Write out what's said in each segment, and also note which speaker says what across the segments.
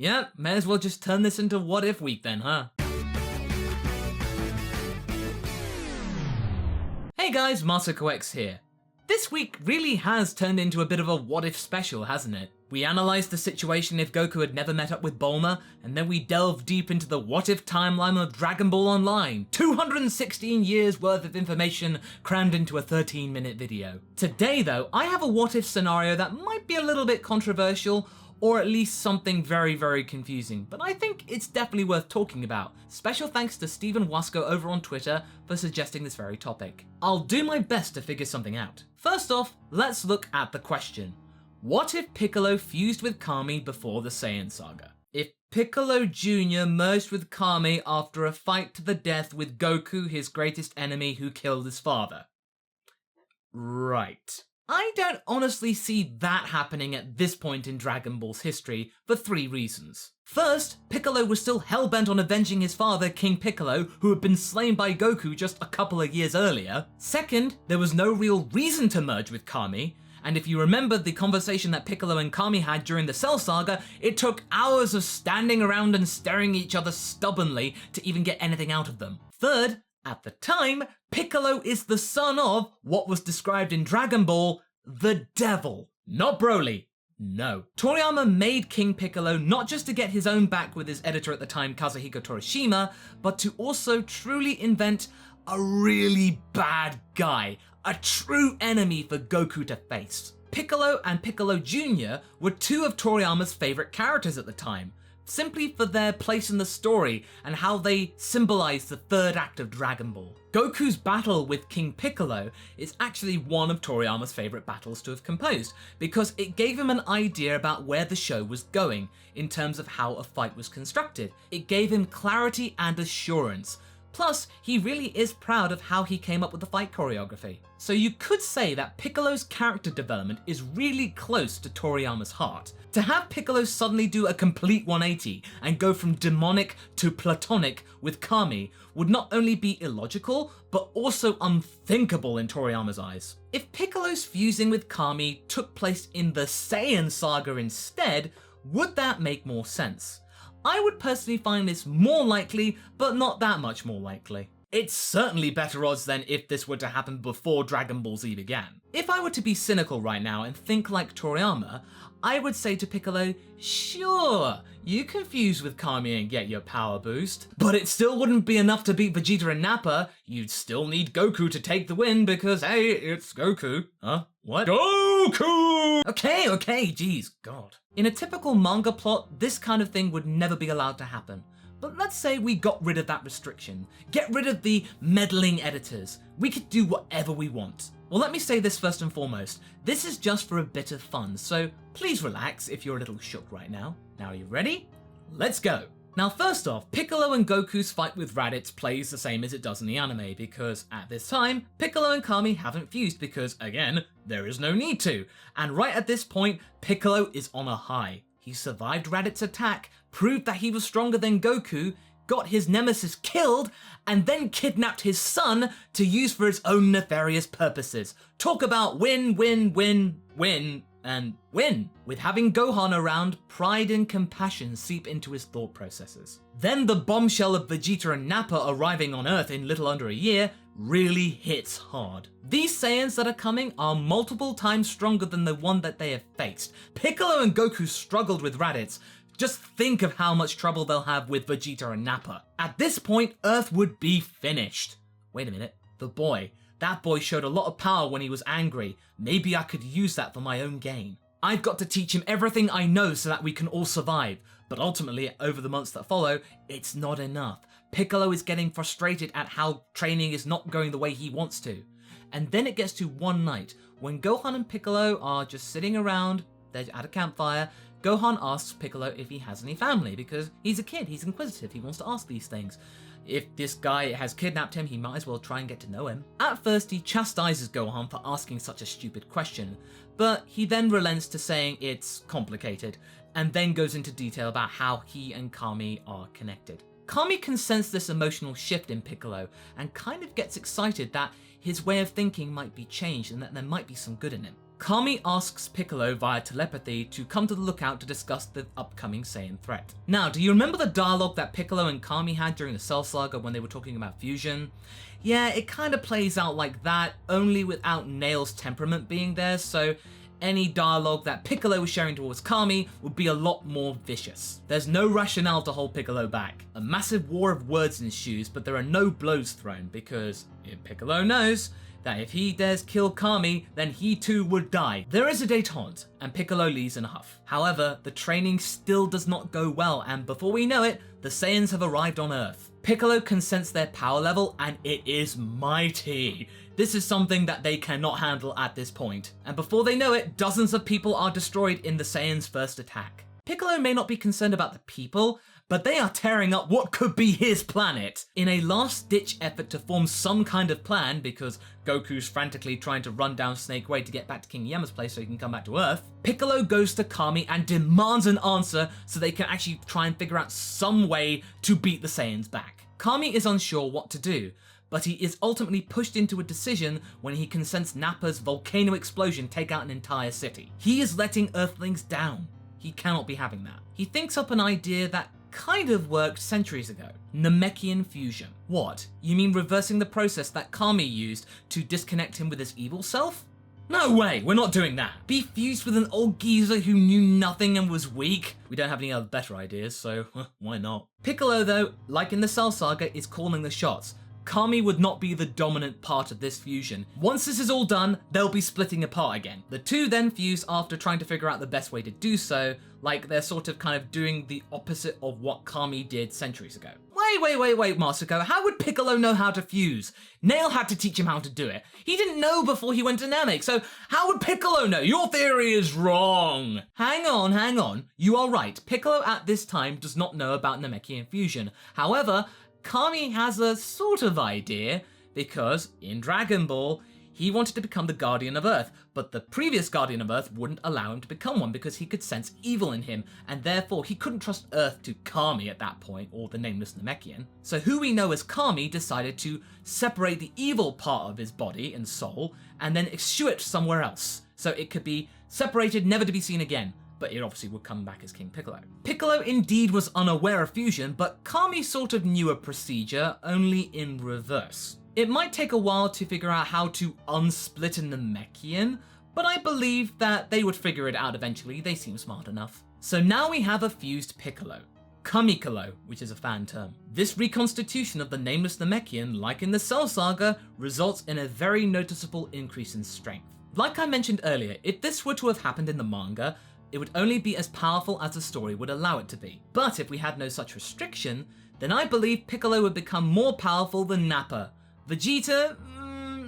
Speaker 1: Yeah, may as well just turn this into What If Week then, huh? Hey guys, MasakoX here. This week really has turned into a bit of a what if special, hasn't it? We analysed the situation if Goku had never met up with Bulma, and then we delved deep into the what if timeline of Dragonball Online. 216 years worth of information crammed into a 13-minute video. Today though, I have a what if scenario that might be a little bit controversial, or at least something very, very confusing, but I think it's definitely worth talking about. Special thanks to Stephen Wasco over on Twitter for suggesting this very topic. I'll do my best to figure something out. First off, let's look at the question. What if Piccolo fused with Kami before the Saiyan saga? If Piccolo Jr. merged with Kami after a fight to the death with Goku, his greatest enemy who killed his father? Right. I don't honestly see that happening at this point in Dragon Ball's history for 3 reasons. First, Piccolo was still hell-bent on avenging his father, King Piccolo, who had been slain by Goku just a couple of years earlier. Second, there was no real reason to merge with Kami, and if you remember the conversation that Piccolo and Kami had during the Cell Saga, it took hours of standing around and staring at each other stubbornly to even get anything out of them. Third, at the time, Piccolo is the son of what was described in Dragon Ball, the Devil. Not Broly. No. Toriyama made King Piccolo not just to get his own back with his editor at the time, Kazuhiko Torishima, but to also truly invent a really bad guy, a true enemy for Goku to face. Piccolo and Piccolo Jr. were 2 of Toriyama's favourite characters at the time, simply for their place in the story and how they symbolize the 3rd act of Dragon Ball. Goku's battle with King Piccolo is actually one of Toriyama's favourite battles to have composed, because it gave him an idea about where the show was going in terms of how a fight was constructed. It gave him clarity and assurance. Plus, he really is proud of how he came up with the fight choreography. So you could say that Piccolo's character development is really close to Toriyama's heart. To have Piccolo suddenly do a complete 180 and go from demonic to platonic with Kami would not only be illogical, but also unthinkable in Toriyama's eyes. If Piccolo's fusing with Kami took place in the Saiyan saga instead, would that make more sense? I would personally find this more likely, but not that much more likely. It's certainly better odds than if this were to happen before Dragon Ball Z began. If I were to be cynical right now and think like Toriyama, I would say to Piccolo, sure, you can fuse with Kami and get your power boost, but it still wouldn't be enough to beat Vegeta and Nappa. You'd still need Goku to take the win because, hey, it's Goku. Huh? What? Goku! Okay, geez, God. In a typical manga plot, this kind of thing would never be allowed to happen. But let's say we got rid of that restriction. Get rid of the meddling editors. We could do whatever we want. Well, let me say this first and foremost. This is just for a bit of fun, so please relax if you're a little shook right now. Now, are you ready? Let's go. Now, first off, Piccolo and Goku's fight with Raditz plays the same as it does in the anime, because at this time, Piccolo and Kami haven't fused because, again, there is no need to. And right at this point, Piccolo is on a high. He survived Raditz's attack, proved that he was stronger than Goku, got his nemesis killed, and then kidnapped his son to use for his own nefarious purposes. Talk about win, win, win, win, and win. With having Gohan around, pride and compassion seep into his thought processes. Then the bombshell of Vegeta and Nappa arriving on Earth in little under a year really hits hard. These Saiyans that are coming are multiple times stronger than the one that they have faced. Piccolo and Goku struggled with Raditz. Just think of how much trouble they'll have with Vegeta and Nappa. At this point, Earth would be finished. Wait a minute, the boy. That boy showed a lot of power when he was angry. Maybe I could use that for my own gain. I've got to teach him everything I know so that we can all survive. But ultimately, over the months that follow, it's not enough. Piccolo is getting frustrated at how training is not going the way he wants to. And then it gets to one night, when Gohan and Piccolo are just sitting around, they're at a campfire. Gohan asks Piccolo if he has any family, because he's a kid, he's inquisitive, he wants to ask these things. If this guy has kidnapped him, he might as well try and get to know him. At first, he chastises Gohan for asking such a stupid question, but he then relents to saying it's complicated, and then goes into detail about how he and Kami are connected. Kami can sense this emotional shift in Piccolo, and kind of gets excited that his way of thinking might be changed and that there might be some good in him. Kami asks Piccolo via telepathy to come to the lookout to discuss the upcoming Saiyan threat. Now, do you remember the dialogue that Piccolo and Kami had during the Cell Saga when they were talking about fusion? Yeah, it kind of plays out like that, only without Nail's temperament being there, so any dialogue that Piccolo was sharing towards Kami would be a lot more vicious. There's no rationale to hold Piccolo back. A massive war of words ensues, but there are no blows thrown because Piccolo knows that if he dares kill Kami, then he too would die. There is a détente, and Piccolo leaves in a huff. However, the training still does not go well, and before we know it, the Saiyans have arrived on Earth. Piccolo can sense their power level, and it is mighty. This is something that they cannot handle at this point. And before they know it, dozens of people are destroyed in the Saiyans' first attack. Piccolo may not be concerned about the people, but they are tearing up what could be his planet. In a last-ditch effort to form some kind of plan, because Goku's frantically trying to run down Snake Way to get back to King Yama's place so he can come back to Earth, Piccolo goes to Kami and demands an answer so they can actually try and figure out some way to beat the Saiyans back. Kami is unsure what to do, but he is ultimately pushed into a decision when he can sense Nappa's volcano explosion take out an entire city. He is letting Earthlings down. He cannot be having that. He thinks up an idea that kind of worked centuries ago. Namekian fusion. What? You mean reversing the process that Kami used to disconnect him with his evil self? No way, we're not doing that. Be fused with an old geezer who knew nothing and was weak? We don't have any other better ideas, so why not? Piccolo though, like in the Cell Saga, is calling the shots. Kami would not be the dominant part of this fusion. Once this is all done, they'll be splitting apart again. The two then fuse after trying to figure out the best way to do so, like they're sort of kind of doing the opposite of what Kami did centuries ago. Wait, Masako, how would Piccolo know how to fuse? Nail had to teach him how to do it. He didn't know before he went to Namek, so how would Piccolo know? Your theory is wrong. Hang on. You are right. Piccolo at this time does not know about Namekian fusion. However, Kami has a sort of idea, because in Dragon Ball, he wanted to become the Guardian of Earth, but the previous Guardian of Earth wouldn't allow him to become one because he could sense evil in him, and therefore he couldn't trust Earth to Kami at that point, or the nameless Namekian. So who we know as Kami decided to separate the evil part of his body and soul, and then eschew it somewhere else, so it could be separated, never to be seen again. But it obviously would come back as King Piccolo. Piccolo indeed was unaware of fusion, but Kami sort of knew a procedure, only in reverse. It might take a while to figure out how to unsplit a Namekian, but I believe that they would figure it out eventually. They seem smart enough. So now we have a fused Piccolo. Kamikolo, which is a fan term. This reconstitution of the nameless Namekian, like in the Cell Saga, results in a very noticeable increase in strength. Like I mentioned earlier, if this were to have happened in the manga, it would only be as powerful as the story would allow it to be. But if we had no such restriction, then I believe Piccolo would become more powerful than Nappa. Vegeta?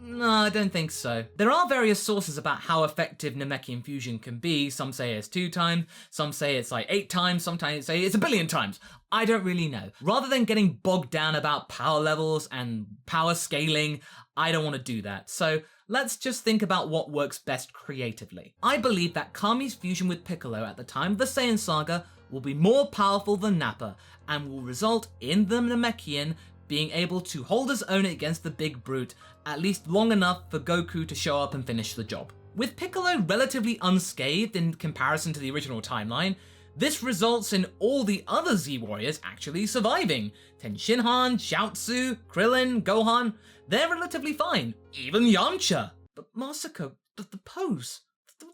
Speaker 1: No, I don't think so. There are various sources about how effective Namekian fusion can be. Some say it's 2 times, some say it's like 8 times, sometimes say it's 1 billion times. I don't really know. Rather than getting bogged down about power levels and power scaling, I don't want to do that. So let's just think about what works best creatively. I believe that Kami's fusion with Piccolo at the time of the Saiyan Saga will be more powerful than Nappa, and will result in the Namekian being able to hold his own against the big brute, at least long enough for Goku to show up and finish the job. With Piccolo relatively unscathed in comparison to the original timeline, this results in all the other Z Warriors actually surviving. Tenshinhan, Chiaotzu, Krillin, Gohan, they're relatively fine. Even Yamcha. But Masako, the pose.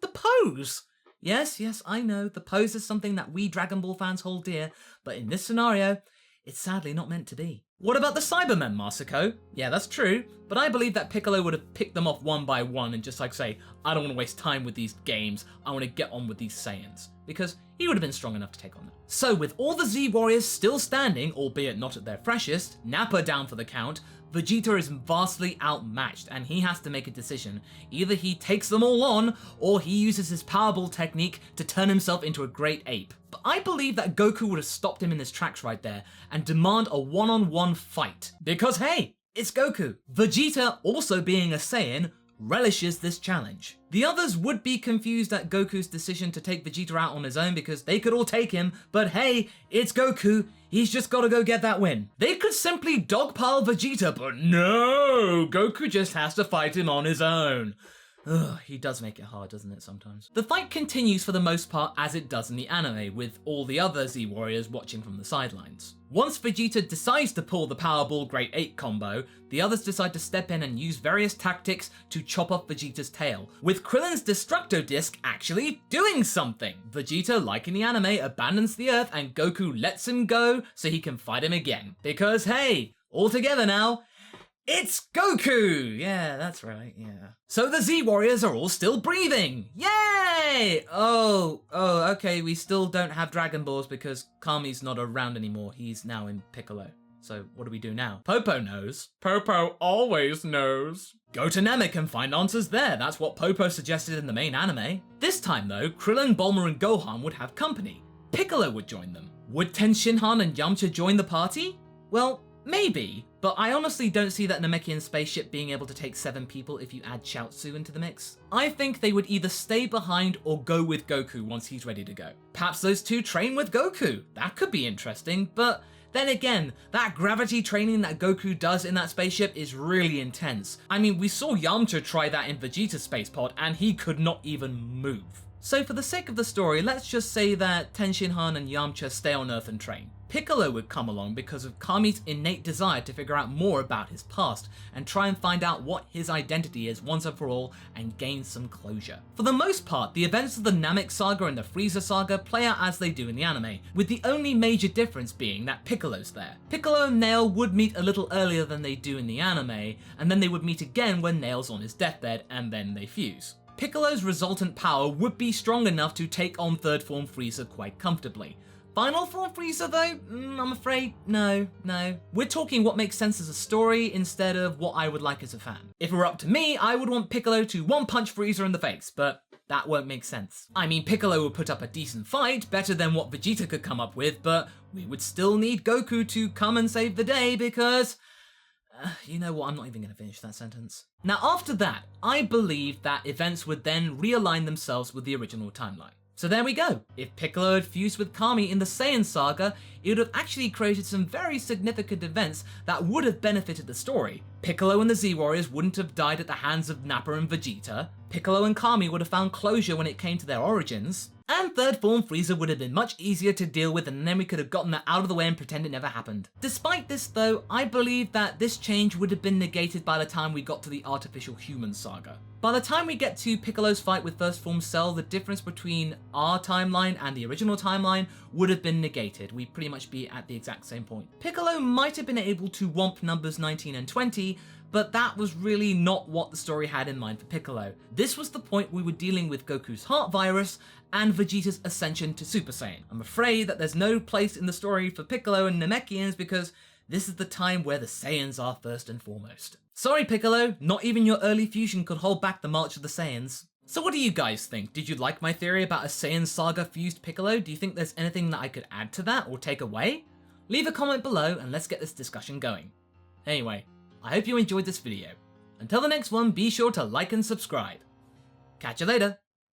Speaker 1: The pose! Yes, I know, the pose is something that we Dragon Ball fans hold dear, but in this scenario, it's sadly not meant to be. What about the Cybermen, Masako? Yeah, that's true, but I believe that Piccolo would have picked them off one by one and just like say, I don't want to waste time with these games, I want to get on with these Saiyans, because he would have been strong enough to take on them. So with all the Z Warriors still standing, albeit not at their freshest, Nappa down for the count, Vegeta is vastly outmatched and he has to make a decision. Either he takes them all on, or he uses his Powerball technique to turn himself into a great ape. But I believe that Goku would have stopped him in his tracks right there and demand a one-on-one fight. Because hey, it's Goku. Vegeta, also being a Saiyan, relishes this challenge. The others would be confused at Goku's decision to take Vegeta out on his own because they could all take him, but hey, it's Goku, he's just gotta go get that win. They could simply dogpile Vegeta, but no, Goku just has to fight him on his own. Ugh, he does make it hard, doesn't it, sometimes? The fight continues for the most part as it does in the anime, with all the other Z Warriors watching from the sidelines. Once Vegeta decides to pull the Powerball Great 8 combo, the others decide to step in and use various tactics to chop off Vegeta's tail, with Krillin's Destructo Disc actually doing something. Vegeta, like in the anime, abandons the Earth and Goku lets him go so he can fight him again. Because hey, all together now, it's Goku! Yeah, that's right, yeah. So the Z Warriors are all still breathing! Yay! Oh, okay, we still don't have Dragon Balls because Kami's not around anymore. He's now in Piccolo. So what do we do now? Popo knows. Popo always knows. Go to Namek and find answers there. That's what Popo suggested in the main anime. This time though, Krillin, Bulma and Gohan would have company. Piccolo would join them. Would Tenshinhan and Yamcha join the party? Well, maybe, but I honestly don't see that Namekian spaceship being able to take 7 people if you add Chaozu into the mix. I think they would either stay behind or go with Goku once he's ready to go. Perhaps those two train with Goku. That could be interesting, but then again, that gravity training that Goku does in that spaceship is really intense. I mean, we saw Yamcha try that in Vegeta's space pod and he could not even move. So for the sake of the story, let's just say that Tenshinhan and Yamcha stay on Earth and train. Piccolo would come along because of Kami's innate desire to figure out more about his past and try and find out what his identity is once and for all and gain some closure. For the most part, the events of the Namek saga and the Frieza saga play out as they do in the anime, with the only major difference being that Piccolo's there. Piccolo and Nail would meet a little earlier than they do in the anime, and then they would meet again when Nail's on his deathbed, and then they fuse. Piccolo's resultant power would be strong enough to take on third form Frieza quite comfortably. Final form Frieza though? I'm afraid no. We're talking what makes sense as a story instead of what I would like as a fan. If it were up to me, I would want Piccolo to one-punch Frieza in the face, but that won't make sense. I mean, Piccolo would put up a decent fight, better than what Vegeta could come up with, but we would still need Goku to come and save the day because... you know what, I'm not even going to finish that sentence. Now after that, I believe that events would then realign themselves with the original timeline. So there we go. If Piccolo had fused with Kami in the Saiyan saga, it would have actually created some very significant events that would have benefited the story. Piccolo and the Z Warriors wouldn't have died at the hands of Nappa and Vegeta, Piccolo and Kami would have found closure when it came to their origins, and third form Frieza would have been much easier to deal with, and then we could have gotten that out of the way and pretend it never happened. Despite this though, I believe that this change would have been negated by the time we got to the artificial human saga. By the time we get to Piccolo's fight with first form Cell, the difference between our timeline and the original timeline would have been negated. We'd pretty much be at the exact same point. Piccolo might have been able to womp numbers 19 and 20, but that was really not what the story had in mind for Piccolo. This was the point we were dealing with Goku's heart virus and Vegeta's ascension to Super Saiyan. I'm afraid that there's no place in the story for Piccolo and Namekians because this is the time where the Saiyans are first and foremost. Sorry Piccolo, not even your early fusion could hold back the march of the Saiyans. So what do you guys think? Did you like my theory about a Saiyan saga fused Piccolo? Do you think there's anything that I could add to that or take away? Leave a comment below and let's get this discussion going. Anyway, I hope you enjoyed this video. Until the next one, be sure to like and subscribe. Catch you later.